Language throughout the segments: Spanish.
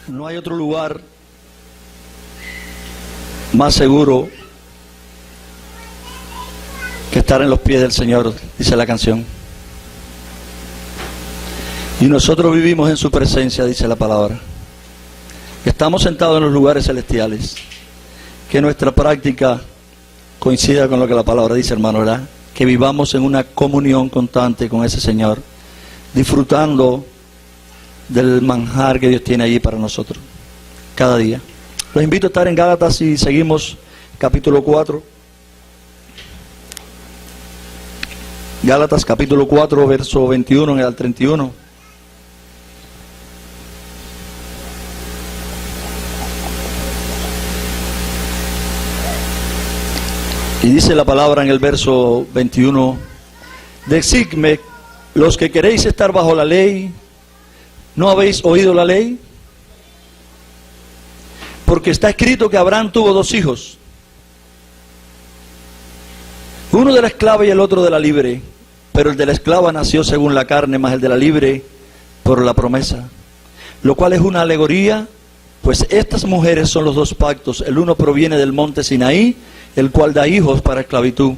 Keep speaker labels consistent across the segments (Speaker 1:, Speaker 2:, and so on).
Speaker 1: No hay otro lugar más seguro que estar en los pies del Señor, dice la canción. Y nosotros vivimos en su presencia, dice la palabra. Estamos sentados en los lugares celestiales. Que nuestra práctica coincida con lo que la palabra dice, hermano, ¿verdad? Que vivamos en una comunión constante con ese Señor, disfrutando del manjar que Dios tiene allí para nosotros, cada día. Los invito a estar en Gálatas y seguimos capítulo 4. Gálatas capítulo 4, verso 21 al 31. Y dice la palabra en el verso 21, decidme, los que queréis estar bajo la ley, ¿no habéis oído la ley? Porque está escrito que Abraham tuvo 2 hijos, uno de la esclava y el otro de la libre, pero el de la esclava nació según la carne, más el de la libre por la promesa, lo cual es una alegoría, pues estas mujeres son los 2 pactos, el uno proviene del monte Sinaí, el cual da hijos para esclavitud,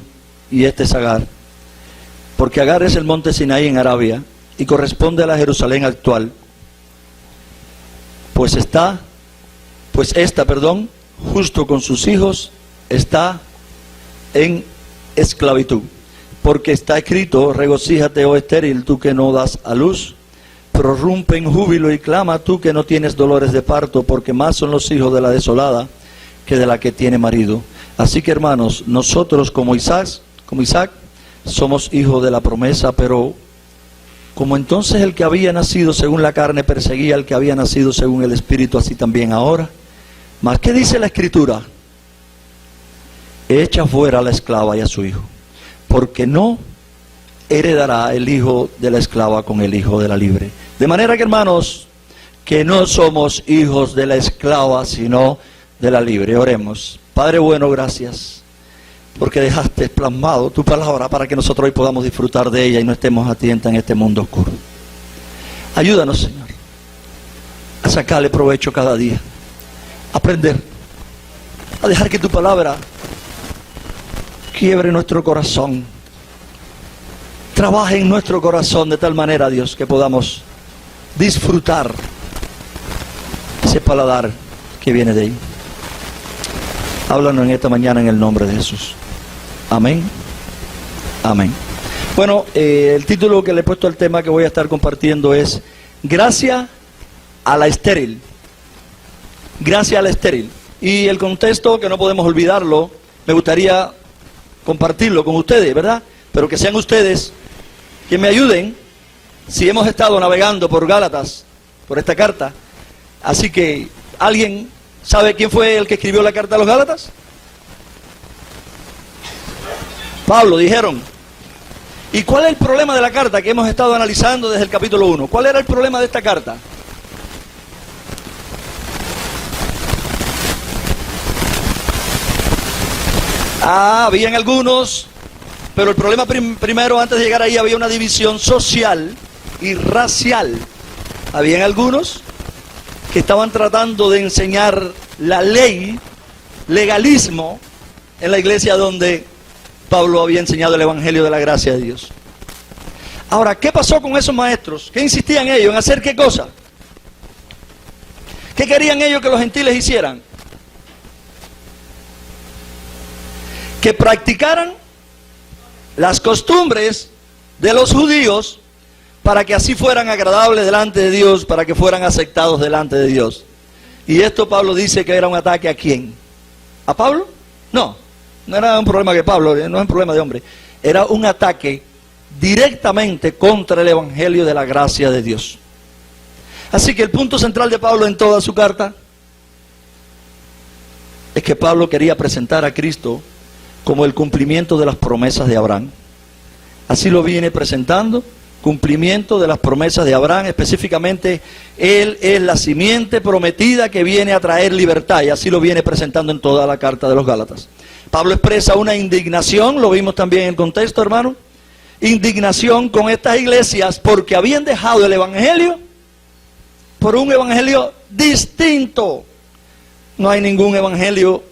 Speaker 1: y este es Agar, porque Agar es el monte Sinaí en Arabia, y corresponde a la Jerusalén actual, pues esta, justo con sus hijos, está en esclavitud, porque está escrito, regocíjate, oh estéril, tú que no das a luz, prorrumpe en júbilo y clama tú que no tienes dolores de parto, porque más son los hijos de la desolada que de la que tiene marido. Así que, hermanos, nosotros como Isaac, somos hijos de la promesa, pero como entonces el que había nacido según la carne perseguía al que había nacido según el Espíritu, así también ahora. Mas, ¿qué dice la Escritura? Echa fuera a la esclava y a su hijo, porque no heredará el hijo de la esclava con el hijo de la libre. De manera que, hermanos, que no somos hijos de la esclava, sino de la libre. Oremos. Padre bueno, gracias, porque dejaste plasmado tu palabra para que nosotros hoy podamos disfrutar de ella y no estemos a tientas en este mundo oscuro. Ayúdanos, Señor, a sacarle provecho cada día, a aprender, a dejar que tu palabra quiebre nuestro corazón, trabaje en nuestro corazón de tal manera, Dios, que podamos disfrutar ese paladar que viene de ahí. Háblanos en esta mañana en el nombre de Jesús. Amén. Amén. Bueno, el título que le he puesto al tema que voy a estar compartiendo es Gracia a la estéril. Gracia a la estéril. Y el contexto, que no podemos olvidarlo, me gustaría compartirlo con ustedes, ¿verdad? Pero que sean ustedes que me ayuden si hemos estado navegando por Gálatas, por esta carta. Así que, ¿alguien sabe quién fue el que escribió la carta a los Gálatas? Pablo, dijeron. ¿Y cuál es el problema de la carta que hemos estado analizando desde el capítulo 1? ¿Cuál era el problema de esta carta? Habían algunos, pero el problema primero, antes de llegar ahí, había una división social y racial. Habían algunos que estaban tratando de enseñar la ley, legalismo, en la iglesia donde Pablo había enseñado el evangelio de la gracia de Dios. Ahora, ¿qué pasó con esos maestros? ¿Qué insistían ellos en hacer qué cosa? ¿Qué querían ellos que los gentiles hicieran? Que practicaran las costumbres de los judíos para que así fueran agradables delante de Dios, para que fueran aceptados delante de Dios. Y esto Pablo dice que era un ataque ¿a quién? ¿A Pablo? No era un problema de Pablo, no es un problema de hombre. Era un ataque directamente contra el evangelio de la gracia de Dios. Así que el punto central de Pablo en toda su carta es que Pablo quería presentar a Cristo como el cumplimiento de las promesas de Abraham. Así lo viene presentando, cumplimiento de las promesas de Abraham, específicamente Él es la simiente prometida que viene a traer libertad, y así lo viene presentando en toda la carta de los Gálatas. Pablo expresa una indignación, lo vimos también en el contexto, hermano, indignación con estas iglesias porque habían dejado el evangelio por un evangelio distinto. No hay ningún evangelio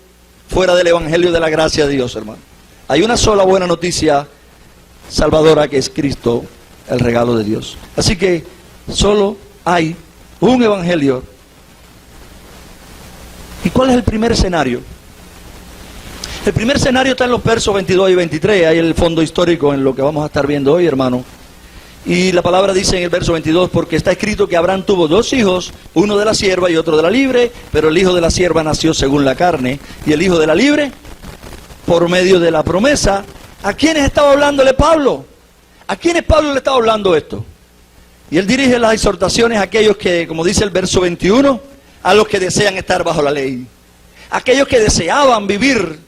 Speaker 1: fuera del evangelio de la gracia de Dios, hermano. Hay una sola buena noticia salvadora, que es Cristo, el regalo de Dios. Así que solo hay un evangelio. ¿Y cuál es el primer escenario? El primer escenario está en los versos 22 y 23. Hay el fondo histórico en lo que vamos a estar viendo hoy, hermano. Y la palabra dice en el verso 22, porque está escrito que Abraham tuvo dos hijos, uno de la sierva y otro de la libre, pero el hijo de la sierva nació según la carne, y el hijo de la libre, por medio de la promesa. ¿A quiénes estaba hablándole Pablo? ¿A quiénes Pablo le estaba hablando esto? Y él dirige las exhortaciones a aquellos que, como dice el verso 21, a los que desean estar bajo la ley. Aquellos que deseaban vivir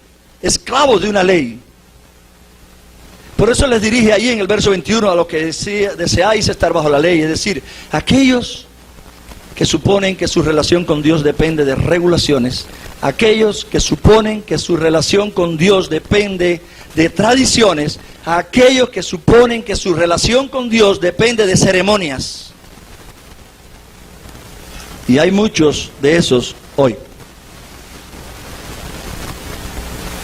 Speaker 1: esclavos de una ley. Por eso les dirige ahí en el verso 21 a los que deseáis estar bajo la ley, es decir, aquellos que suponen que su relación con Dios depende de regulaciones, aquellos que suponen que su relación con Dios depende de tradiciones, aquellos que suponen que su relación con Dios depende de ceremonias. Y hay muchos de esos hoy.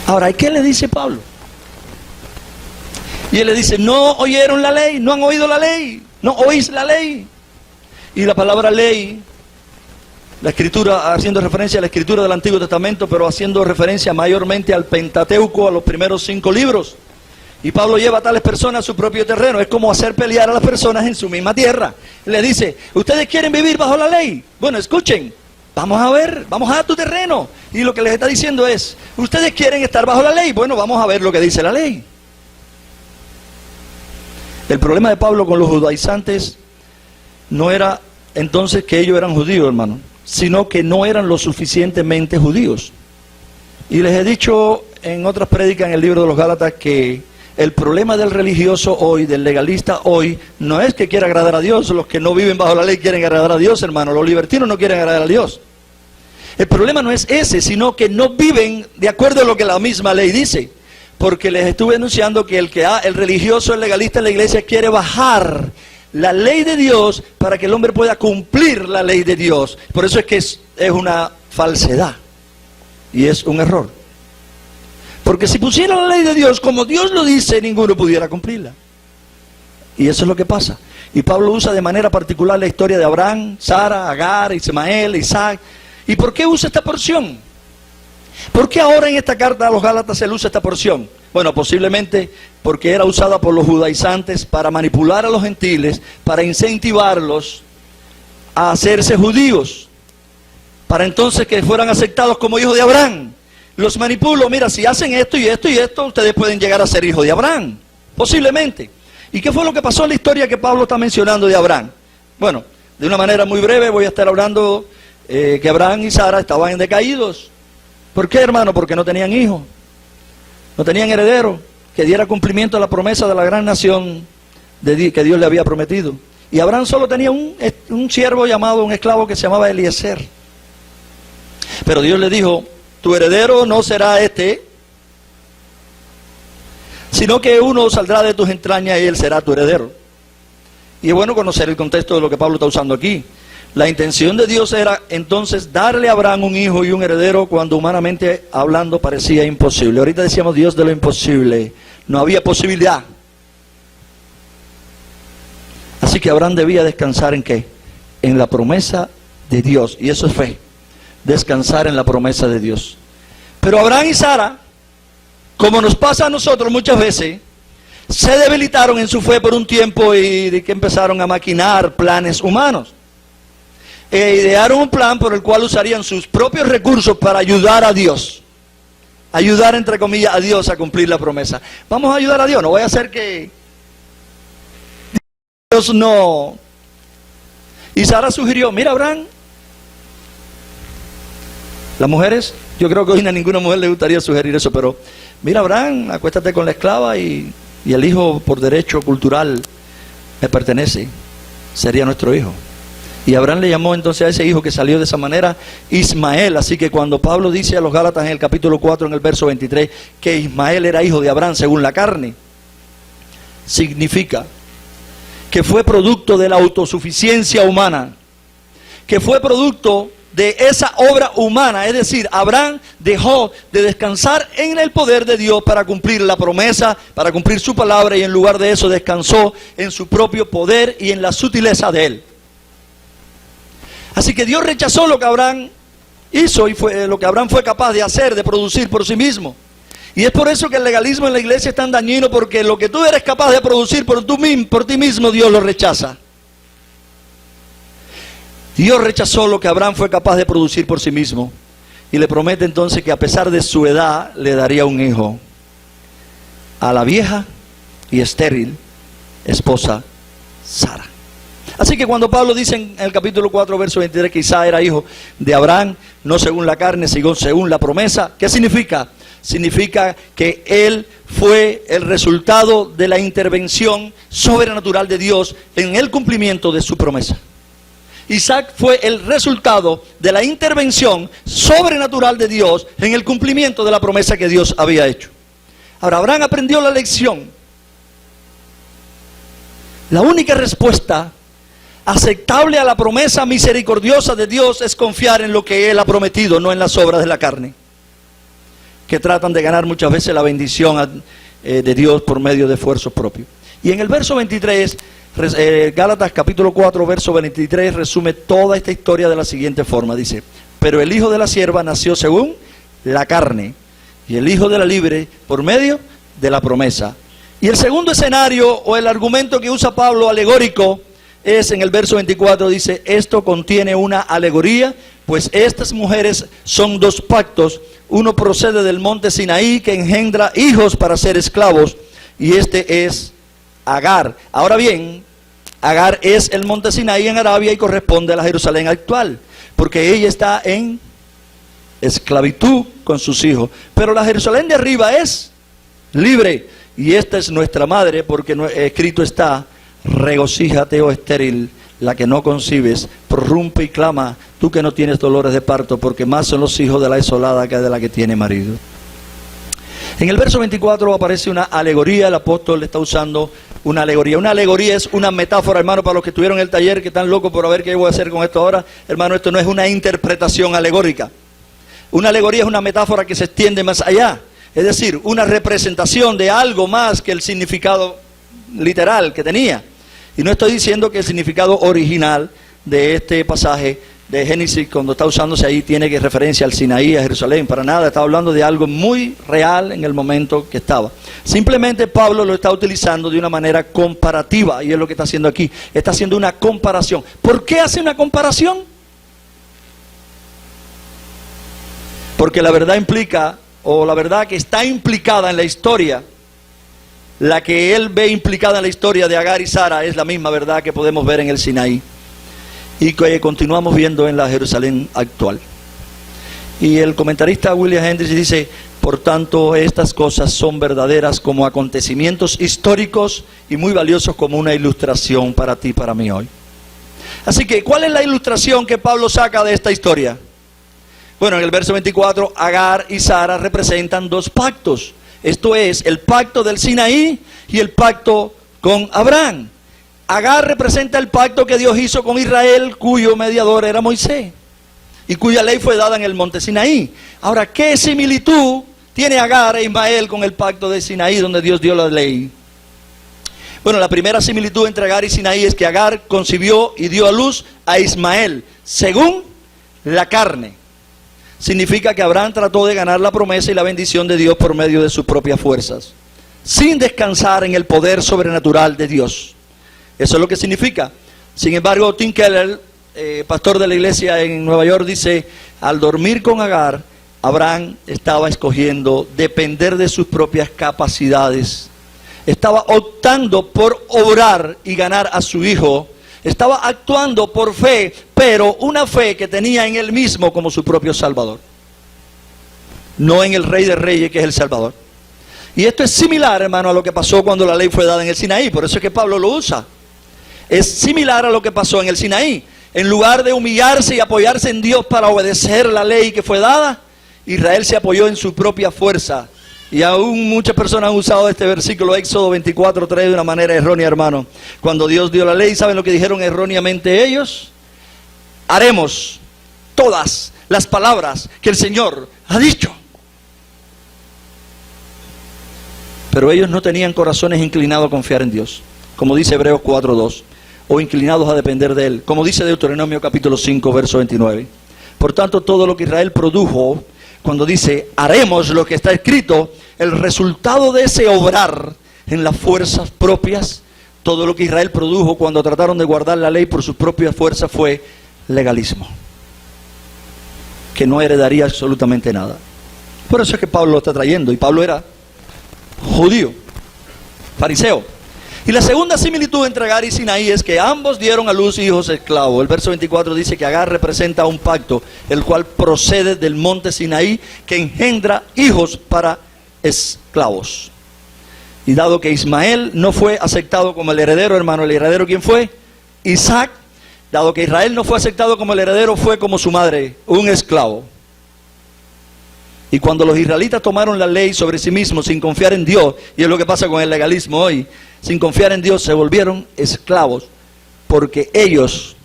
Speaker 1: Ahora, ¿y qué le dice Pablo? Y él le dice, no oyeron la ley, no han oído la ley, no oís la ley. Y la palabra ley, la escritura, haciendo referencia a la escritura del Antiguo Testamento, pero haciendo referencia mayormente al Pentateuco, a los primeros 5 libros. Y Pablo lleva a tales personas a su propio terreno. Es como hacer pelear a las personas en su misma tierra. Le dice, ¿ustedes quieren vivir bajo la ley? Bueno, escuchen, vamos a ver, vamos a tu terreno. Y lo que les está diciendo es, ¿ustedes quieren estar bajo la ley? Bueno, vamos a ver lo que dice la ley. El problema de Pablo con los judaizantes no era entonces que ellos eran judíos, hermano, sino que no eran lo suficientemente judíos. Y les he dicho en otras prédicas en el libro de los Gálatas que el problema del religioso hoy, del legalista hoy, no es que quiera agradar a Dios. Los que no viven bajo la ley quieren agradar a Dios, hermano. Los libertinos no quieren agradar a Dios. El problema no es ese, sino que no viven de acuerdo a lo que la misma ley dice. Porque les estuve anunciando que el religioso, el legalista en la iglesia quiere bajar la ley de Dios para que el hombre pueda cumplir la ley de Dios. Por eso es que es una falsedad y es un error. Porque si pusiera la ley de Dios como Dios lo dice, ninguno pudiera cumplirla. Y eso es lo que pasa. Y Pablo usa de manera particular la historia de Abraham, Sara, Agar, Ismael, Isaac. ¿Y por qué usa esta porción? ¿Por qué ahora en esta carta a los Gálatas se usa esta porción? Bueno, posiblemente porque era usada por los judaizantes para manipular a los gentiles, para incentivarlos a hacerse judíos, para entonces que fueran aceptados como hijos de Abraham. Los manipulo, mira, si hacen esto y esto y esto, ustedes pueden llegar a ser hijos de Abraham, posiblemente. ¿Y qué fue lo que pasó en la historia que Pablo está mencionando de Abraham? Bueno, de una manera muy breve voy a estar hablando que Abraham y Sara estaban decaídos. ¿Por qué, hermano? Porque no tenían hijos, no tenían heredero que diera cumplimiento a la promesa de la gran nación que Dios le había prometido. Y Abraham solo tenía un siervo llamado, un esclavo que se llamaba Eliezer. Pero Dios le dijo, tu heredero no será este, sino que uno saldrá de tus entrañas y él será tu heredero. Y es bueno conocer el contexto de lo que Pablo está usando aquí. La intención de Dios era entonces darle a Abraham un hijo y un heredero cuando humanamente hablando parecía imposible. Ahorita decíamos Dios de lo imposible. No había posibilidad. Así que Abraham debía descansar ¿en qué? En la promesa de Dios. Y eso es fe. Descansar en la promesa de Dios. Pero Abraham y Sara, como nos pasa a nosotros muchas veces, se debilitaron en su fe por un tiempo y de que empezaron a maquinar planes humanos. E idearon un plan por el cual usarían sus propios recursos para ayudar a Dios. Ayudar, entre comillas, a Dios a cumplir la promesa. Vamos a ayudar a Dios, no voy a hacer que Dios no. Y Sara sugirió, mira Abraham, las mujeres, yo creo que hoy a ninguna mujer le gustaría sugerir eso, pero mira Abraham, acuéstate con la esclava y el hijo por derecho cultural me pertenece, sería nuestro hijo. Y Abraham le llamó entonces a ese hijo que salió de esa manera Ismael. Así que cuando Pablo dice a los Gálatas en el capítulo 4, en el verso 23, que Ismael era hijo de Abraham según la carne, significa que fue producto de la autosuficiencia humana, que fue producto de esa obra humana. Es decir, Abraham dejó de descansar en el poder de Dios para cumplir la promesa, para cumplir su palabra, y en lugar de eso descansó en su propio poder y en la sutileza de él. Así que Dios rechazó lo que Abraham hizo y lo que Abraham fue capaz de hacer, de producir por sí mismo. Y es por eso que el legalismo en la iglesia es tan dañino, porque lo que tú eres capaz de producir por ti mismo, Dios lo rechaza. Dios rechazó lo que Abraham fue capaz de producir por sí mismo, y le promete entonces que a pesar de su edad le daría un hijo a la vieja y estéril esposa Sara. Así que cuando Pablo dice en el capítulo 4, verso 23, que Isaac era hijo de Abraham, no según la carne, sino según la promesa, ¿qué significa? Significa que él fue el resultado de la intervención sobrenatural de Dios en el cumplimiento de su promesa. Isaac fue el resultado de la intervención sobrenatural de Dios en el cumplimiento de la promesa que Dios había hecho. Ahora, Abraham aprendió la lección. La única respuesta aceptable a la promesa misericordiosa de Dios es confiar en lo que Él ha prometido, no en las obras de la carne, que tratan de ganar muchas veces la bendición de Dios por medio de esfuerzos propios. Y en el verso 23, Gálatas capítulo 4, verso 23, resume toda esta historia de la siguiente forma. Dice: pero el hijo de la sierva nació según la carne, y el hijo de la libre por medio de la promesa. Y el segundo escenario, o el argumento que usa Pablo alegórico, es en el verso 24, dice: esto contiene una alegoría, pues estas mujeres son dos pactos. Uno procede del monte Sinaí, que engendra hijos para ser esclavos, y este es Agar. Ahora bien, Agar es el monte Sinaí en Arabia y corresponde a la Jerusalén actual, porque ella está en esclavitud con sus hijos. Pero la Jerusalén de arriba es libre, y esta es nuestra madre, porque escrito está: regocíjate, oh estéril, la que no concibes, prorrumpe y clama, tú que no tienes dolores de parto, porque más son los hijos de la desolada que de la que tiene marido. En el verso 24 aparece una alegoría. El apóstol está usando una alegoría. Una alegoría es una metáfora, hermano, para los que estuvieron en el taller, que están locos por ver qué voy a hacer con esto ahora. Hermano, esto no es una interpretación alegórica. Una alegoría es una metáfora que se extiende más allá. Es decir, una representación de algo más que el significado literal que tenía. Y no estoy diciendo que el significado original de este pasaje de Génesis, cuando está usándose ahí, tiene que referencia al Sinaí, a Jerusalén. Para nada, está hablando de algo muy real en el momento que estaba. Simplemente Pablo lo está utilizando de una manera comparativa, y es lo que está haciendo aquí. Está haciendo una comparación. ¿Por qué hace una comparación? Porque la verdad implica, o la verdad que está implicada en la historia, la que él ve implicada en la historia de Agar y Sara, es la misma verdad que podemos ver en el Sinaí y que continuamos viendo en la Jerusalén actual. Y el comentarista William Hendricks dice: por tanto, estas cosas son verdaderas como acontecimientos históricos y muy valiosos como una ilustración para ti y para mí hoy. Así que, ¿cuál es la ilustración que Pablo saca de esta historia? Bueno, en el verso 24, Agar y Sara representan dos pactos. Esto es, el pacto del Sinaí y el pacto con Abraham. Agar representa el pacto que Dios hizo con Israel, cuyo mediador era Moisés, y cuya ley fue dada en el monte Sinaí. Ahora, ¿qué similitud tiene Agar e Ismael con el pacto de Sinaí, donde Dios dio la ley? Bueno, la primera similitud entre Agar y Sinaí es que Agar concibió y dio a luz a Ismael, según la carne. Significa que Abraham trató de ganar la promesa y la bendición de Dios por medio de sus propias fuerzas, sin descansar en el poder sobrenatural de Dios. Eso es lo que significa. Sin embargo, Tim Keller, pastor de la iglesia en Nueva York, dice: al dormir con Agar, Abraham estaba escogiendo depender de sus propias capacidades. Estaba optando por obrar y ganar a su hijo. Estaba actuando por fe, pero una fe que tenía en él mismo como su propio Salvador, no en el Rey de Reyes, que es el Salvador. Y esto es similar, hermano, a lo que pasó cuando la ley fue dada en el Sinaí. Por eso es que Pablo lo usa. Es similar a lo que pasó en el Sinaí. En lugar de humillarse y apoyarse en Dios para obedecer la ley que fue dada, Israel se apoyó en su propia fuerza. Y aún muchas personas han usado este versículo, Éxodo 24:3, de una manera errónea, hermano. Cuando Dios dio la ley, ¿saben lo que dijeron erróneamente ellos? haremos todas las palabras que el Señor ha dicho. Pero ellos no tenían corazones inclinados a confiar en Dios, como dice Hebreos 4:2, o inclinados a depender de Él, como dice Deuteronomio capítulo 5, verso 29. Por tanto, todo lo que Israel produjo, cuando dice, haremos lo que está escrito, el resultado de ese obrar en las fuerzas propias, todo lo que Israel produjo cuando trataron de guardar la ley por sus propias fuerzas fue legalismo, que no heredaría absolutamente nada. Por eso es que Pablo lo está trayendo, y Pablo era judío, fariseo. Y la segunda similitud entre Agar y Sinaí es que ambos dieron a luz hijos esclavos. El verso 24 dice que Agar representa un pacto, el cual procede del monte Sinaí, que engendra hijos para esclavos. Y dado que Ismael no fue aceptado como el heredero, hermano, ¿el heredero quién fue? Isaac. Dado que Israel no fue aceptado como el heredero, fue como su madre, un esclavo. Y cuando los israelitas tomaron la ley sobre sí mismos sin confiar en Dios, y es lo que pasa con el legalismo hoy, sin confiar en Dios se volvieron esclavos, porque ellos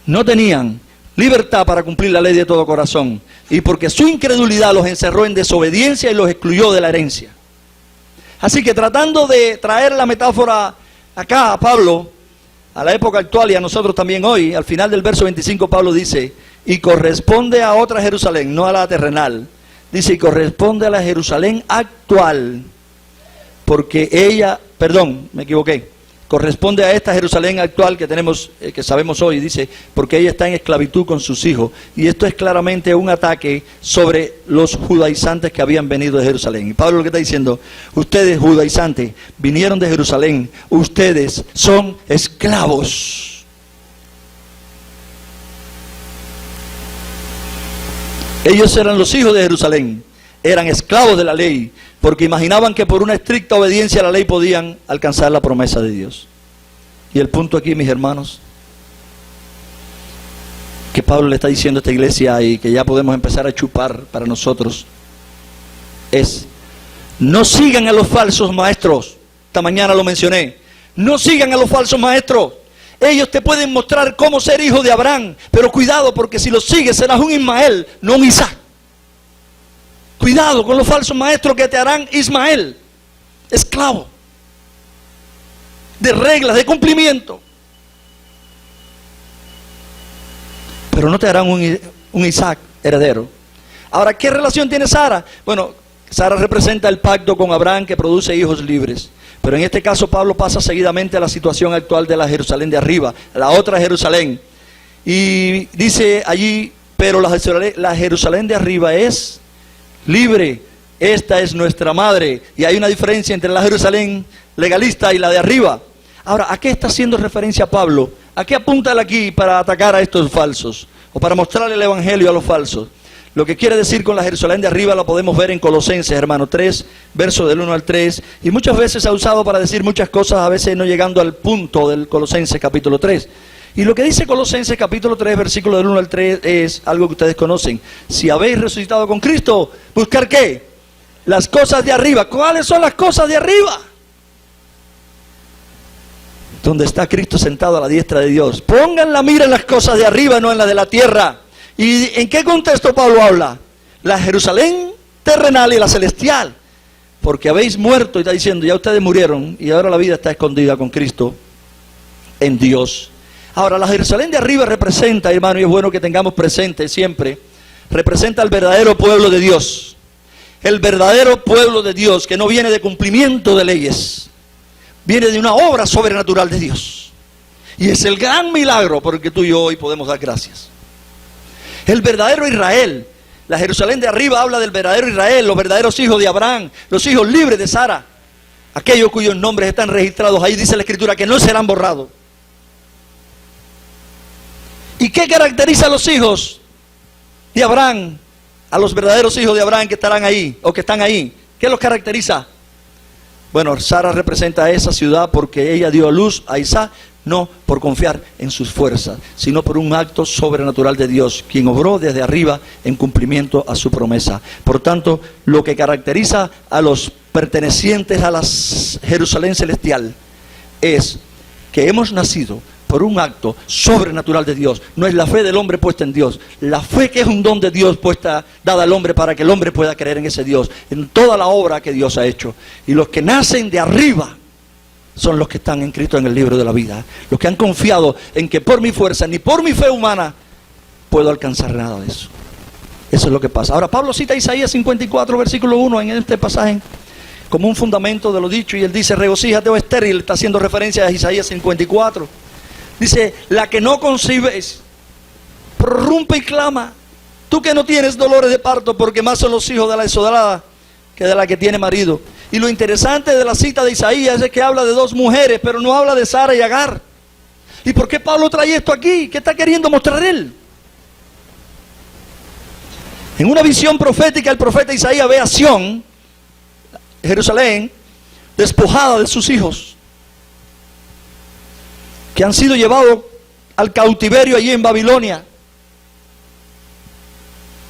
Speaker 1: no tenían libertad para cumplir la ley de todo corazón, y porque su incredulidad los encerró en desobediencia y los excluyó de la herencia. Así que tratando de traer la metáfora acá a Pablo, a la época actual y a nosotros también hoy, al final del verso 25 Pablo dice, y corresponde a otra Jerusalén, no a la terrenal. Dice, y corresponde a la Jerusalén actual, porque ella, perdón, me equivoqué, corresponde a esta Jerusalén actual que tenemos, que sabemos hoy, dice, porque ella está en esclavitud con sus hijos. Y esto es claramente un ataque sobre los judaizantes que habían venido de Jerusalén. Y Pablo lo que está diciendo, ustedes judaizantes vinieron de Jerusalén, ustedes son esclavos. Ellos eran los hijos de Jerusalén, eran esclavos de la ley, porque imaginaban que por una estricta obediencia a la ley podían alcanzar la promesa de Dios. Y el punto aquí, mis hermanos, que Pablo le está diciendo a esta iglesia y que ya podemos empezar a chupar para nosotros, es, no sigan a los falsos maestros. Esta mañana lo mencioné, no sigan a los falsos maestros. Ellos te pueden mostrar cómo ser hijo de Abraham, pero cuidado, porque si los sigues serás un Ismael, no un Isaac. Cuidado con los falsos maestros que te harán Ismael, esclavo, de reglas, de cumplimiento. Pero no te harán un Isaac heredero. Ahora, ¿qué relación tiene Sara? Bueno, Sara representa el pacto con Abraham que produce hijos libres. Pero en este caso Pablo pasa seguidamente a la situación actual de la Jerusalén de arriba, la otra Jerusalén. Y dice allí, pero la Jerusalén de arriba es libre, esta es nuestra madre. Y hay una diferencia entre la Jerusalén legalista y la de arriba. Ahora, ¿a qué está haciendo referencia Pablo? ¿A qué apunta él aquí para atacar a estos falsos? O para mostrarle el evangelio a los falsos. Lo que quiere decir con la Jerusalén de arriba lo podemos ver en Colosenses, hermano, 3, verso del 1 al 3. Y muchas veces se ha usado para decir muchas cosas, a veces no llegando al punto del Colosenses capítulo 3. Y lo que dice Colosenses capítulo 3, versículo del 1 al 3 es algo que ustedes conocen. Si habéis resucitado con Cristo, ¿buscar qué? Las cosas de arriba. ¿Cuáles son las cosas de arriba? Donde está Cristo sentado a la diestra de Dios. Pongan la mira en las cosas de arriba, no en las de la tierra. ¿Y en qué contexto Pablo habla? La Jerusalén terrenal y la celestial. Porque habéis muerto, y está diciendo, ya ustedes murieron, y ahora la vida está escondida con Cristo en Dios. Ahora, la Jerusalén de arriba representa, hermano, y es bueno que tengamos presente siempre, representa al verdadero pueblo de Dios. El verdadero pueblo de Dios, que no viene de cumplimiento de leyes, viene de una obra sobrenatural de Dios. Y es el gran milagro por el que tú y yo hoy podemos dar gracias. El verdadero Israel, la Jerusalén de arriba habla del verdadero Israel, los verdaderos hijos de Abraham, los hijos libres de Sara, aquellos cuyos nombres están registrados ahí, dice la Escritura, que no serán borrados. ¿Y qué caracteriza a los hijos de Abraham, a los verdaderos hijos de Abraham que estarán ahí, o que están ahí? ¿Qué los caracteriza? Bueno, Sara representa a esa ciudad porque ella dio a luz a Isaac, no por confiar en sus fuerzas, sino por un acto sobrenatural de Dios, quien obró desde arriba en cumplimiento a su promesa. Por tanto, lo que caracteriza a los pertenecientes a la Jerusalén celestial es que hemos nacido por un acto sobrenatural de Dios. No es la fe del hombre puesta en Dios. La fe que es un don de Dios dada al hombre para que el hombre pueda creer en ese Dios, en toda la obra que Dios ha hecho. Y los que nacen de arriba son los que están inscritos en el libro de la vida. Los que han confiado en que por mi fuerza ni por mi fe humana puedo alcanzar nada de eso. Eso es lo que pasa. Ahora Pablo cita Isaías 54, versículo 1 en este pasaje como un fundamento de lo dicho, y él dice: regocíjate, oh estéril. Está haciendo referencia a Isaías 54. Dice: la que no concibes, prorrumpe y clama, tú que no tienes dolores de parto, porque más son los hijos de la desolada que de la que tiene marido. Y lo interesante de la cita de Isaías es que habla de dos mujeres, pero no habla de Sara y Agar. ¿Y por qué Pablo trae esto aquí? ¿Qué está queriendo mostrar él? En una visión profética, el profeta Isaías ve a Sión, Jerusalén, despojada de sus hijos, que han sido llevados al cautiverio allí en Babilonia.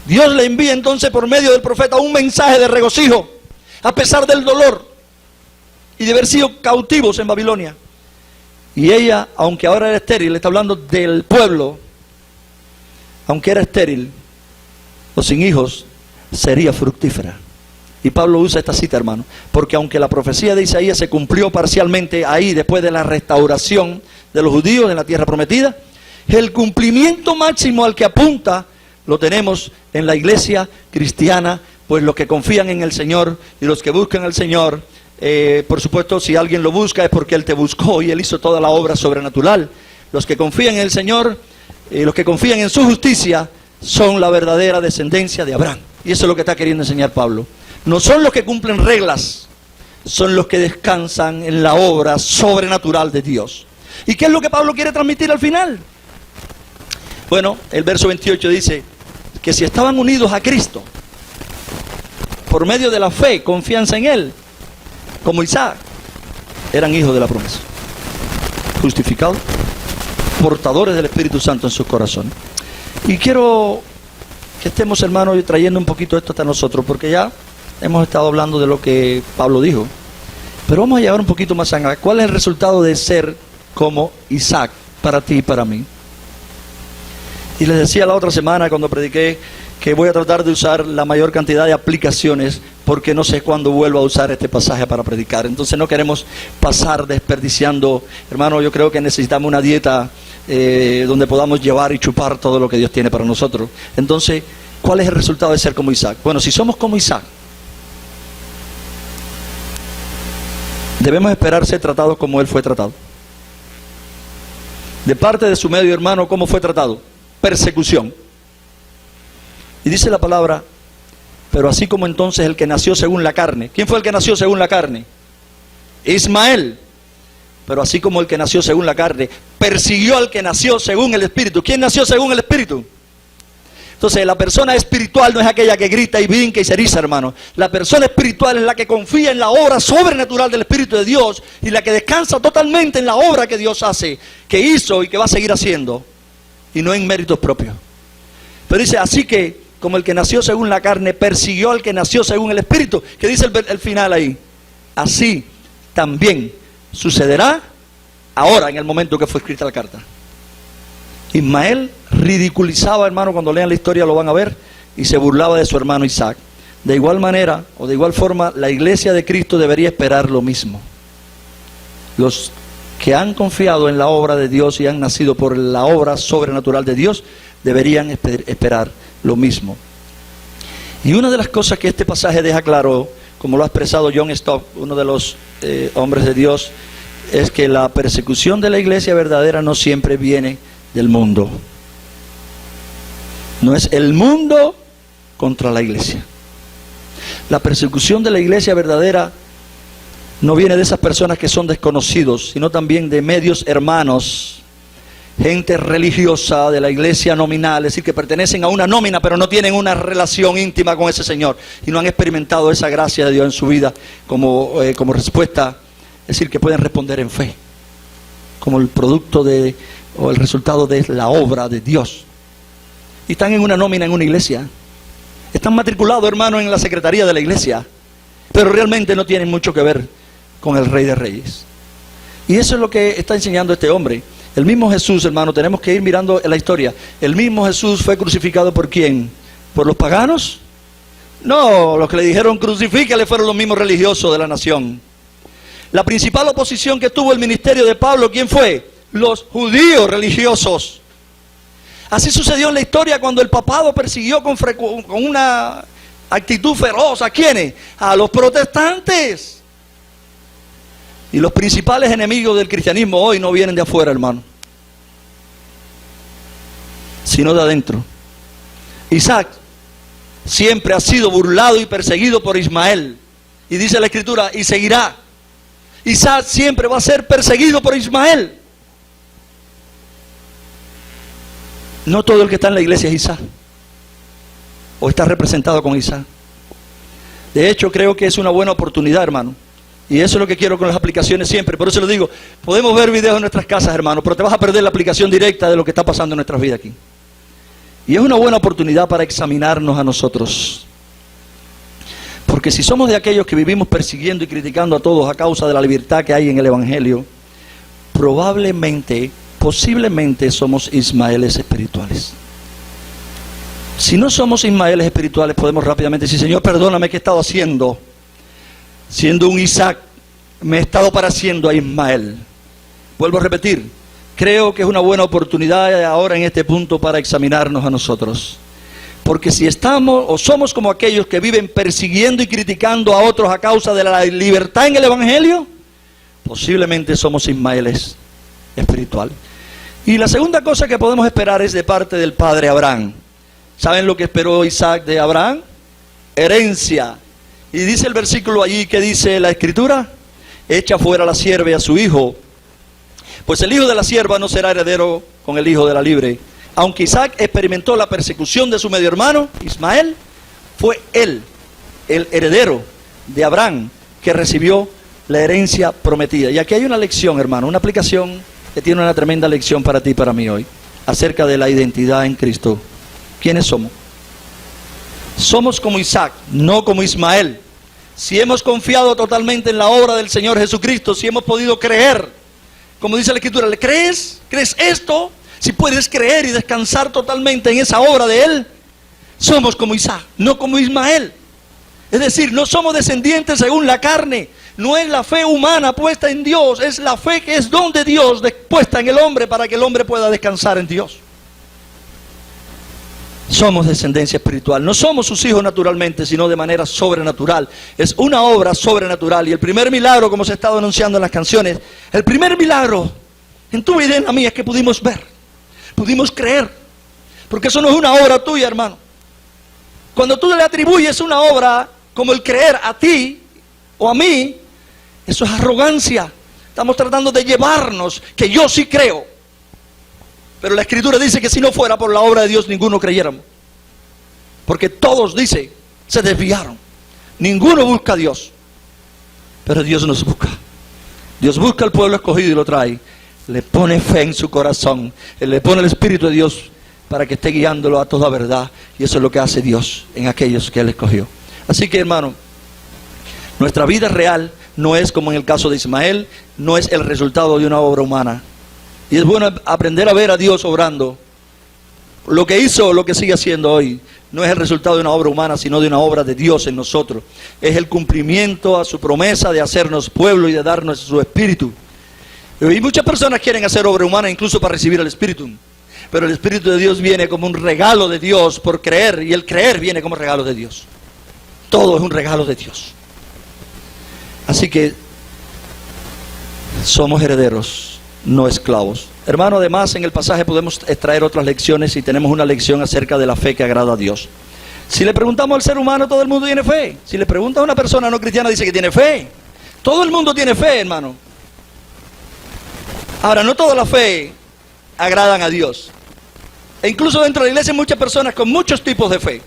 Speaker 1: Dios le envía entonces por medio del profeta un mensaje de regocijo, a pesar del dolor y de haber sido cautivos en Babilonia. Y ella, aunque ahora era estéril, está hablando del pueblo, aunque era estéril o sin hijos, sería fructífera. Y Pablo usa esta cita, hermano, porque aunque la profecía de Isaías se cumplió parcialmente ahí después de la restauración de los judíos en la tierra prometida, el cumplimiento máximo al que apunta lo tenemos en la iglesia cristiana, pues los que confían en el Señor y los que buscan al Señor, por supuesto, si alguien lo busca es porque Él te buscó y Él hizo toda la obra sobrenatural. Los que confían en el Señor, los que confían en su justicia, son la verdadera descendencia de Abraham. Y eso es lo que está queriendo enseñar Pablo. No son los que cumplen reglas, son los que descansan en la obra sobrenatural de Dios. ¿Y qué es lo que Pablo quiere transmitir al final? Bueno, el verso 28 dice que si estaban unidos a Cristo por medio de la fe, confianza en Él, como Isaac, eran hijos de la promesa, justificados, portadores del Espíritu Santo en sus corazones. Y quiero que estemos, hermanos, trayendo un poquito esto hasta nosotros, porque ya hemos estado hablando de lo que Pablo dijo, pero vamos a llevar un poquito más allá. ¿Cuál es el resultado de ser como Isaac para ti y para mí? Y les decía la otra semana cuando prediqué que voy a tratar de usar la mayor cantidad de aplicaciones, porque no sé cuándo vuelvo a usar este pasaje para predicar. Entonces no queremos pasar desperdiciando. Hermano, yo creo que necesitamos una dieta donde podamos llevar y chupar todo lo que Dios tiene para nosotros. Entonces, ¿cuál es el resultado de ser como Isaac? Bueno, si somos como Isaac, debemos esperar ser tratados como él fue tratado. De parte de su medio hermano, ¿cómo fue tratado? Persecución. Y dice la palabra: pero así como entonces el que nació según la carne. ¿Quién fue el que nació según la carne? Ismael. Pero así como el que nació según la carne persiguió al que nació según el Espíritu. ¿Quién nació según el Espíritu? Entonces la persona espiritual no es aquella que grita y brinca y se eriza, hermano. La persona espiritual es la que confía en la obra sobrenatural del Espíritu de Dios y la que descansa totalmente en la obra que Dios hace, que hizo y que va a seguir haciendo, y no en méritos propios. Pero dice: así que como el que nació según la carne persiguió al que nació según el Espíritu. ¿Qué dice el final ahí? Así también sucederá ahora, en el momento que fue escrita la carta. Ismael ridiculizaba, hermano, cuando lean la historia lo van a ver, y se burlaba de su hermano Isaac. De igual manera, o de igual forma, la iglesia de Cristo debería esperar lo mismo. Los que han confiado en la obra de Dios y han nacido por la obra sobrenatural de Dios, deberían esperar lo mismo. Y una de las cosas que este pasaje deja claro, como lo ha expresado John Stott, uno de los hombres de Dios, es que la persecución de la iglesia verdadera no siempre viene del mundo. No es el mundo contra la iglesia. La persecución de la iglesia verdadera no viene de esas personas que son desconocidos, sino también de medios hermanos, gente religiosa de la iglesia nominal, es decir, que pertenecen a una nómina, pero no tienen una relación íntima con ese Señor y no han experimentado esa gracia de Dios en su vida como respuesta, es decir, que pueden responder en fe, como el producto o el resultado de la obra de Dios. Y están en una nómina en una iglesia, están matriculados, hermano, en la secretaría de la iglesia, pero realmente no tienen mucho que ver con el Rey de Reyes. Y eso es lo que está enseñando este hombre. El mismo Jesús, hermano, tenemos que ir mirando la historia. El mismo Jesús fue crucificado ¿por quién? ¿Por los paganos? No, los que le dijeron crucifícale fueron los mismos religiosos de la nación. La principal oposición que tuvo el ministerio de Pablo, ¿quién fue? Los judíos religiosos. Así sucedió en la historia cuando el papado persiguió con una actitud feroz. ¿A quiénes? A los protestantes. Y los principales enemigos del cristianismo hoy no vienen de afuera, hermano, sino de adentro. Isaac siempre ha sido burlado y perseguido por Ismael. Y dice la Escritura, y seguirá. Isaac siempre va a ser perseguido por Ismael. No todo el que está en la iglesia es Isaac, o está representado con Isaac. De hecho, creo que es una buena oportunidad, hermano. Y eso es lo que quiero con las aplicaciones siempre. Por eso les digo, podemos ver videos en nuestras casas, hermano, pero te vas a perder la aplicación directa de lo que está pasando en nuestras vidas aquí. Y es una buena oportunidad para examinarnos a nosotros. Porque si somos de aquellos que vivimos persiguiendo y criticando a todos a causa de la libertad que hay en el Evangelio, probablemente, posiblemente somos Ismaeles espirituales. Si no somos Ismaeles espirituales, podemos rápidamente decir, Señor, perdóname, ¿qué he estado haciendo? Siendo un Isaac, me he estado pareciendo a Ismael. Vuelvo a repetir, creo que es una buena oportunidad ahora en este punto para examinarnos a nosotros. Porque si estamos o somos como aquellos que viven persiguiendo y criticando a otros a causa de la libertad en el Evangelio, posiblemente somos Ismaeles espiritual. Y la segunda cosa que podemos esperar es de parte del padre Abraham. ¿Saben lo que esperó Isaac de Abraham? Herencia. Y dice el versículo allí que dice la Escritura, echa fuera la sierva y a su hijo, pues el hijo de la sierva no será heredero con el hijo de la libre. Aunque Isaac experimentó la persecución de su medio hermano, Ismael, fue él, el heredero de Abraham, que recibió la herencia prometida. Y aquí hay una lección, hermano, una aplicación que tiene una tremenda lección para ti y para mí hoy, acerca de la identidad en Cristo. ¿Quiénes somos? Somos como Isaac, no como Ismael. Si hemos confiado totalmente en la obra del Señor Jesucristo, si hemos podido creer, como dice la Escritura, ¿le crees? ¿Crees esto? Si puedes creer y descansar totalmente en esa obra de Él, somos como Isaac, no como Ismael. Es decir, no somos descendientes según la carne. No es la fe humana puesta en Dios, es la fe que es don de Dios puesta en el hombre para que el hombre pueda descansar en Dios. Somos descendencia espiritual, no somos sus hijos naturalmente, sino de manera sobrenatural. Es una obra sobrenatural. Y el primer milagro, como se ha estado anunciando en las canciones, el primer milagro en tu vida y en la mía es que pudimos ver, pudimos creer. Porque eso no es una obra tuya, hermano. Cuando tú le atribuyes una obra como el creer a ti o a mí, eso es arrogancia. Estamos tratando de llevarnos que yo sí creo. Pero la Escritura dice que si no fuera por la obra de Dios, ninguno creyéramos. Porque todos, dice, se desviaron. Ninguno busca a Dios. Pero Dios nos busca. Dios busca al pueblo escogido y lo trae. Le pone fe en su corazón. Él le pone el Espíritu de Dios para que esté guiándolo a toda verdad. Y eso es lo que hace Dios en aquellos que Él escogió. Así que, hermano, nuestra vida real no es como en el caso de Ismael, no es el resultado de una obra humana. Y es bueno aprender a ver a Dios obrando. Lo que hizo, lo que sigue haciendo hoy, no es el resultado de una obra humana, sino de una obra de Dios en nosotros. Es el cumplimiento a su promesa de hacernos pueblo y de darnos su Espíritu. Y muchas personas quieren hacer obra humana incluso para recibir el Espíritu. Pero el Espíritu de Dios viene como un regalo de Dios por creer, y el creer viene como regalo de Dios. Todo es un regalo de Dios. Así que somos herederos, no esclavos. Hermano, además en el pasaje podemos extraer otras lecciones y tenemos una lección acerca de la fe que agrada a Dios. Si le preguntamos al ser humano, todo el mundo tiene fe. Si le pregunta a una persona no cristiana, dice que tiene fe. Todo el mundo tiene fe, hermano. Ahora, no toda la fe agradan a Dios. E incluso dentro de la iglesia hay muchas personas con muchos tipos de fe.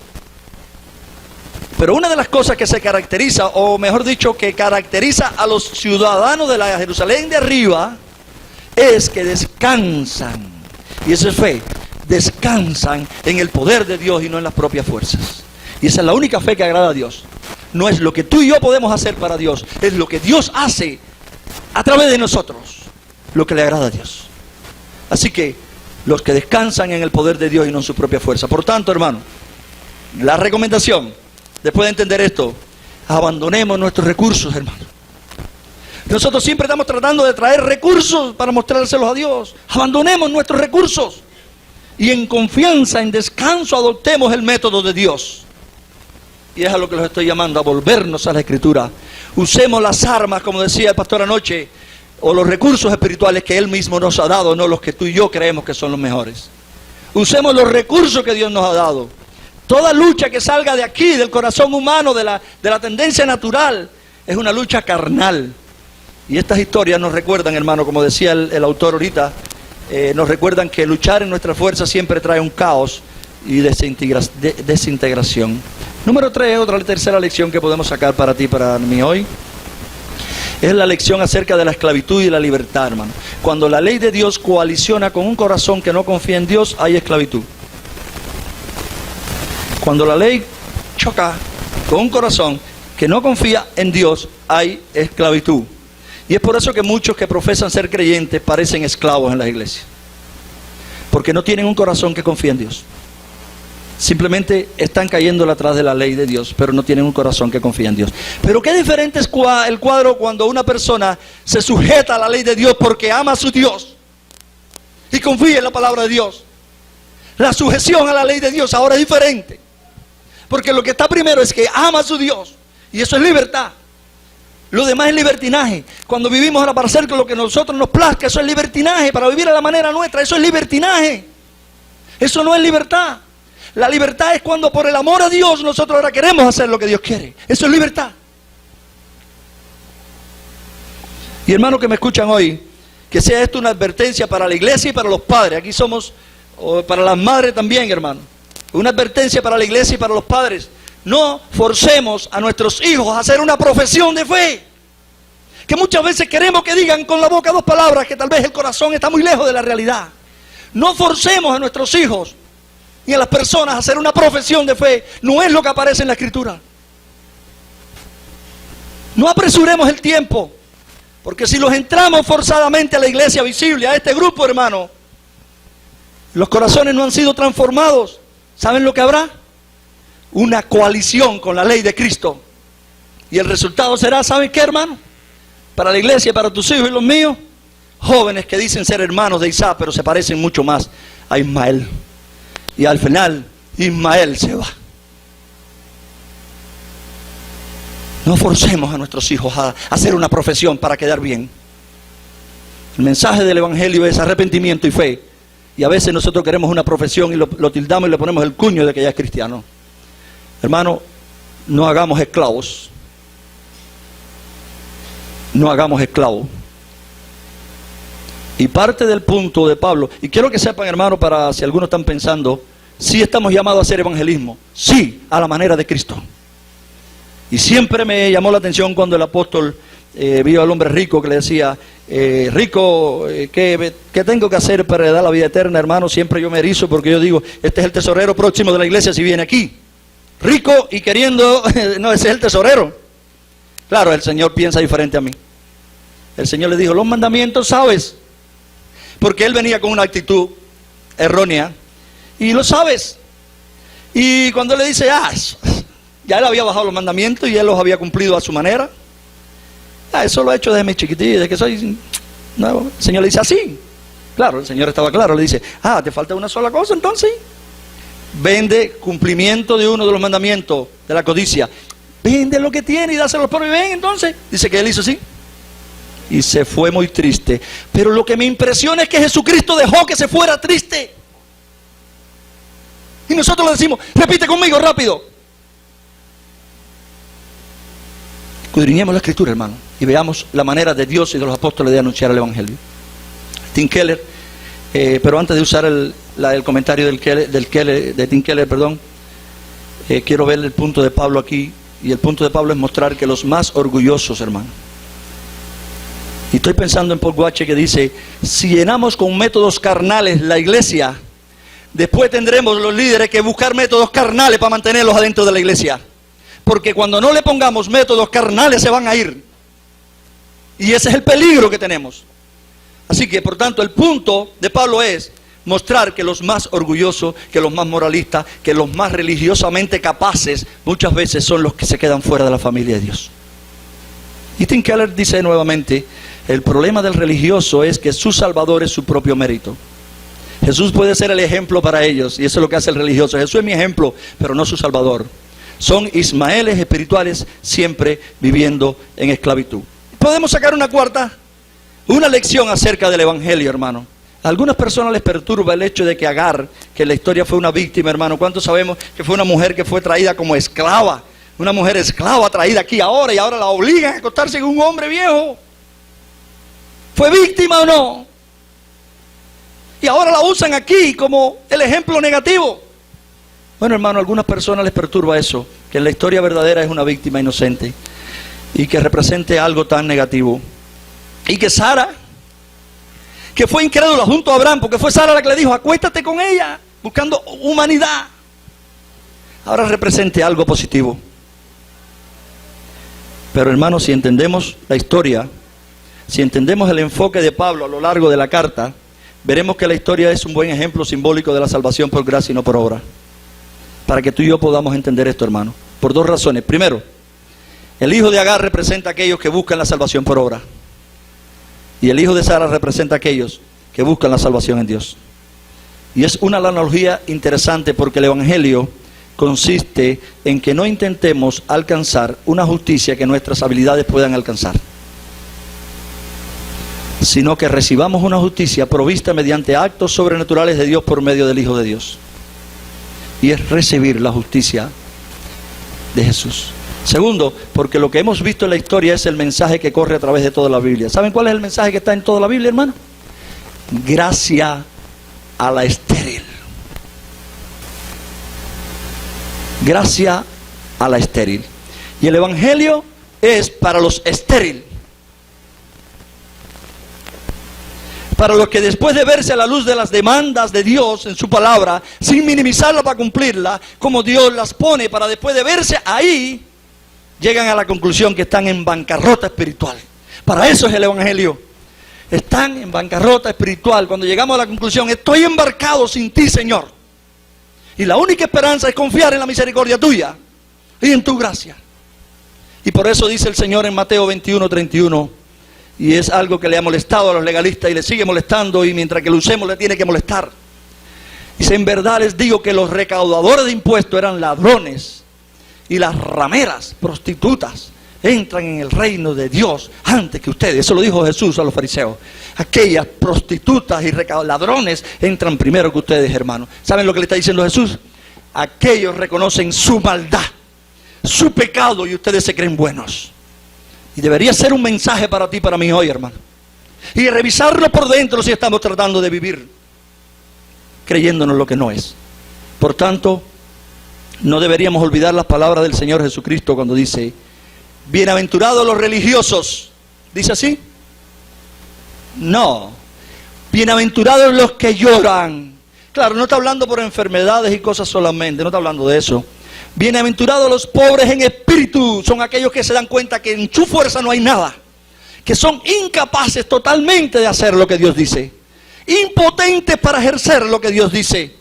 Speaker 1: Pero una de las cosas que se caracteriza, o mejor dicho, que caracteriza a los ciudadanos de la Jerusalén de arriba, es que descansan, y eso es fe, descansan en el poder de Dios y no en las propias fuerzas. Y esa es la única fe que agrada a Dios. No es lo que tú y yo podemos hacer para Dios, es lo que Dios hace a través de nosotros, lo que le agrada a Dios. Así que los que descansan en el poder de Dios y no en su propia fuerza. Por tanto, hermano, la recomendación, después de entender esto, abandonemos nuestros recursos, hermano. Nosotros siempre estamos tratando de traer recursos para mostrárselos a Dios. Abandonemos nuestros recursos y en confianza, en descanso, adoptemos el método de Dios. Y es a lo que los estoy llamando, a volvernos a la Escritura. Usemos las armas, como decía el pastor anoche, o los recursos espirituales que Él mismo nos ha dado, no los que tú y yo creemos que son los mejores. Usemos los recursos que Dios nos ha dado. Toda lucha que salga de aquí, del corazón humano, de la tendencia natural, es una lucha carnal. Y estas historias nos recuerdan, hermano, como decía el autor ahorita, nos recuerdan que luchar en nuestra fuerza siempre trae un caos y desintegración. Número 3, la tercera lección que podemos sacar para ti, para mí hoy, es la lección acerca de la esclavitud y la libertad, hermano. Cuando la ley de Dios coaliciona con un corazón que no confía en Dios, hay esclavitud. Cuando la ley choca con un corazón que no confía en Dios, hay esclavitud. Y es por eso que muchos que profesan ser creyentes parecen esclavos en las iglesias. Porque no tienen un corazón que confía en Dios. Simplemente están cayendo atrás de la ley de Dios, pero no tienen un corazón que confía en Dios. Pero qué diferente es el cuadro cuando una persona se sujeta a la ley de Dios porque ama a su Dios y confía en la palabra de Dios. La sujeción a la ley de Dios ahora es diferente. Porque lo que está primero es que ama a su Dios. Y eso es libertad. Lo demás es libertinaje. Cuando vivimos ahora para hacer lo que a nosotros nos plazca, eso es libertinaje. Para vivir a la manera nuestra, eso es libertinaje. Eso no es libertad. La libertad es cuando por el amor a Dios nosotros ahora queremos hacer lo que Dios quiere. Eso es libertad. Y hermanos que me escuchan hoy, que sea esto una advertencia para la iglesia y para los padres. Aquí somos, para las madres también, hermano. Una advertencia para la iglesia y para los padres. No forcemos a nuestros hijos a hacer una profesión de fe. Que muchas veces queremos que digan con la boca 2 palabras que tal vez el corazón está muy lejos de la realidad. No forcemos a nuestros hijos y a las personas a hacer una profesión de fe. No es lo que aparece en la Escritura. No apresuremos el tiempo. Porque si los entramos forzadamente a la iglesia visible, a este grupo, hermano, los corazones no han sido transformados. ¿Saben lo que habrá? Una coalición con la ley de Cristo. Y el resultado será, ¿saben qué, hermano? Para la iglesia, para tus hijos y los míos, jóvenes que dicen ser hermanos de Isaac, pero se parecen mucho más a Ismael. Y al final, Ismael se va. No forcemos a nuestros hijos a hacer una profesión para quedar bien. El mensaje del Evangelio es arrepentimiento y fe. Y a veces nosotros queremos una profesión y lo tildamos y le ponemos el cuño de que ya es cristiano. Hermano, no hagamos esclavos. No hagamos esclavos. Y parte del punto de Pablo, y quiero que sepan, hermano, para si algunos están pensando, sí estamos llamados a hacer evangelismo, sí, a la manera de Cristo. Y siempre me llamó la atención cuando el apóstol vio al hombre rico que le decía, rico, ¿qué tengo que hacer para heredar la vida eterna, hermano? Siempre yo me erizo porque yo digo, este es el tesorero próximo de la iglesia si viene aquí. Rico y queriendo, no, ese es el tesorero. Claro, el Señor piensa diferente a mí. El Señor le dijo, los mandamientos sabes. Porque él venía con una actitud errónea. Y lo sabes. Y cuando él le dice, ya él había bajado los mandamientos y él los había cumplido a su manera. Eso lo he hecho desde mi chiquitito, desde que soy nuevo. El Señor le dice, así. Claro, el Señor estaba claro, le dice, te falta una sola cosa entonces. Vende cumplimiento de uno de los mandamientos de la codicia. Vende lo que tiene y dáselo a los pobres. Ven entonces. Dice que él hizo así. Y se fue muy triste. Pero lo que me impresiona es que Jesucristo dejó que se fuera triste. Y nosotros le decimos, repite conmigo rápido. Escudriñemos la Escritura, hermano, y veamos la manera de Dios y de los apóstoles de anunciar el Evangelio. Tim Keller, pero antes de usar el comentario de Tim Keller, quiero ver el punto de Pablo aquí. Y el punto de Pablo es mostrar que los más orgullosos, hermano. Y estoy pensando en Paul Guache que dice, si llenamos con métodos carnales la iglesia, después tendremos los líderes que buscar métodos carnales para mantenerlos adentro de la iglesia. Porque cuando no le pongamos métodos carnales se van a ir. Y ese es el peligro que tenemos. Así que, por tanto, el punto de Pablo es mostrar que los más orgullosos, que los más moralistas, que los más religiosamente capaces, muchas veces son los que se quedan fuera de la familia de Dios. Y Tim Keller dice nuevamente, el problema del religioso es que su salvador es su propio mérito. Jesús puede ser el ejemplo para ellos, y eso es lo que hace el religioso. Jesús es mi ejemplo, pero no su salvador. Son ismaeles espirituales siempre viviendo en esclavitud. Podemos sacar una lección acerca del evangelio, hermano. A algunas personas les perturba el hecho de que Agar, que en la historia fue una víctima, hermano. ¿Cuántos sabemos que fue una mujer que fue traída como esclava? Una mujer esclava traída aquí ahora, y ahora la obligan a acostarse con un hombre viejo. ¿Fue víctima o no? Y ahora la usan aquí como el ejemplo negativo. Bueno, hermano, a algunas personas les perturba eso, que en la historia verdadera es una víctima inocente y que represente algo tan negativo. Y que Sara, que fue incrédula junto a Abraham, porque fue Sara la que le dijo, acuéstate con ella, buscando humanidad, ahora represente algo positivo. Pero, hermano, si entendemos la historia, si entendemos el enfoque de Pablo a lo largo de la carta, veremos que la historia es un buen ejemplo simbólico de la salvación por gracia y no por obra. Para que tú y yo podamos entender esto, hermano, por dos razones. Primero, el hijo de Agar representa a aquellos que buscan la salvación por obra, y el hijo de Sara representa a aquellos que buscan la salvación en Dios. Y es una analogía interesante, porque el evangelio consiste en que no intentemos alcanzar una justicia que nuestras habilidades puedan alcanzar, sino que recibamos una justicia provista mediante actos sobrenaturales de Dios por medio del Hijo de Dios. Y es recibir la justicia de Jesús. Segundo, porque lo que hemos visto en la historia es el mensaje que corre a través de toda la Biblia. ¿Saben cuál es el mensaje que está en toda la Biblia, hermano? Gracia a la estéril. Gracia a la estéril. Y el evangelio es para los estériles. Para los que después de verse a la luz de las demandas de Dios en su palabra, sin minimizarla para cumplirla, como Dios las pone, para después de verse ahí, llegan a la conclusión que están en bancarrota espiritual. Para eso es el evangelio. Están en bancarrota espiritual. Cuando llegamos a la conclusión, estoy embarcado sin ti, Señor. Y la única esperanza es confiar en la misericordia tuya y en tu gracia. Y por eso dice el Señor en Mateo 21:31, y es algo que le ha molestado a los legalistas y le sigue molestando, y mientras que lo usemos le tiene que molestar. Dice, en verdad les digo que los recaudadores de impuestos eran ladrones, y las rameras, prostitutas, entran en el reino de Dios antes que ustedes. Eso lo dijo Jesús a los fariseos. Aquellas prostitutas y ladrones entran primero que ustedes, hermanos. ¿Saben lo que le está diciendo Jesús? Aquellos reconocen su maldad, su pecado, y ustedes se creen buenos. Y debería ser un mensaje para ti y para mí hoy, hermano. Y revisarlo por dentro si estamos tratando de vivir creyéndonos lo que no es. Por tanto, no deberíamos olvidar las palabras del Señor Jesucristo cuando dice, bienaventurados los religiosos. ¿Dice así? No. Bienaventurados los que lloran. Claro, no está hablando por enfermedades y cosas solamente, no está hablando de eso. Bienaventurados los pobres en espíritu, son aquellos que se dan cuenta que en su fuerza no hay nada, que son incapaces totalmente de hacer lo que Dios dice, impotentes para ejercer lo que Dios dice.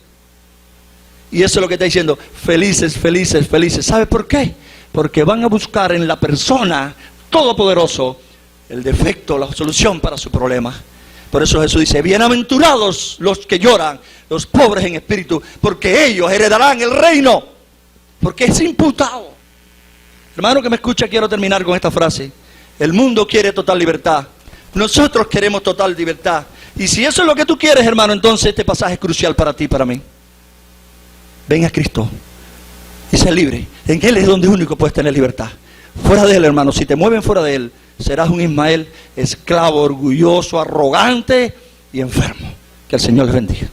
Speaker 1: Y eso es lo que está diciendo, felices, felices, felices. ¿Sabe por qué? Porque van a buscar en la persona todopoderoso el defecto, la solución para su problema. Por eso Jesús dice, bienaventurados los que lloran, los pobres en espíritu, porque ellos heredarán el reino. Porque es imputado. Hermano que me escucha, quiero terminar con esta frase. El mundo quiere total libertad. Nosotros queremos total libertad. Y si eso es lo que tú quieres, hermano, entonces este pasaje es crucial para ti y para mí. Ven a Cristo y sé libre. En Él es donde único puedes tener libertad. Fuera de Él, hermano, si te mueven fuera de Él, serás un Ismael esclavo, orgulloso, arrogante y enfermo. Que el Señor les bendiga.